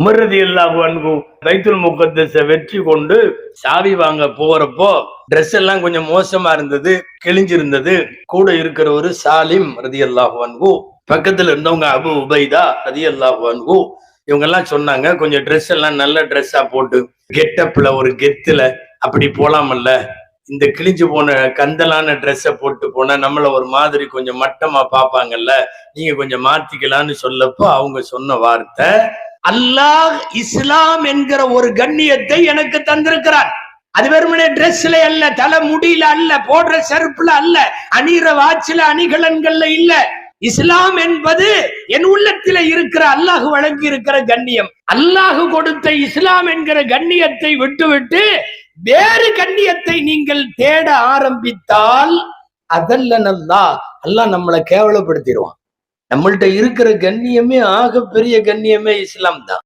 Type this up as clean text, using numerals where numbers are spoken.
Umar ரலியல்லாஹு அன்ஹு பைத்துல் முகத்தஸ வெற்றி கொண்டு சாவி வாங்க போறப்போ ட்ரெஸ் எல்லாம் கொஞ்சம் மோசமா இருந்தது, கிழிஞ்சிருந்தது. கூட இருக்கிற ஒரு சாலிம் ரலியல்லாஹு அன்ஹு, பக்கத்துல இருந்தவங்க அபு உபைதா ரலியல்லாஹு அன்ஹு, இவங்க எல்லாம் சொன்னாங்க, கொஞ்சம் ட்ரெஸ் எல்லாம் நல்ல ட்ரெஸ்ஸா போட்டு கெட்டப்ல ஒரு கெத்துல அப்படி போலாமல்ல, இந்த கிழிஞ்சு போன கந்தலான ட்ரெஸ்ஸை போட்டு போனா நம்மள ஒரு மாதிரி கொஞ்சம் மட்டமா பார்ப்பாங்கல்ல, நீங்க கொஞ்சம் மாத்திக்கலாம்னு சொல்லப்போ அவங்க சொன்ன வார்த்தை, அல்லாஹ் இஸ்லாம் என்கிற ஒரு கண்ணியத்தை எனக்கு தந்திருக்கிறார். அது வெறுமனே ட்ரெஸ்ல அல்ல, தலை முடியில அல்ல, போடுற செருப்புல அல்ல, அணிகிற வாட்சில அணிகலன்கள்ல இல்ல. இஸ்லாம் என்பது என் உள்ளத்தில இருக்கிற அல்லாஹ் வழங்கி இருக்கிற கண்ணியம். அல்லாஹ் கொடுத்த இஸ்லாம் என்கிற கண்ணியத்தை விட்டுவிட்டு வேறு கண்ணியத்தை நீங்கள் தேட ஆரம்பித்தால் அதல்ல அல்லாஹ் நம்மளை கேவலப்படுத்திடுவான். நம்மள்ட்ட இருக்கிற கண்ணியமே, ஆக பெரிய கண்ணியமே இஸ்லாம் தான்.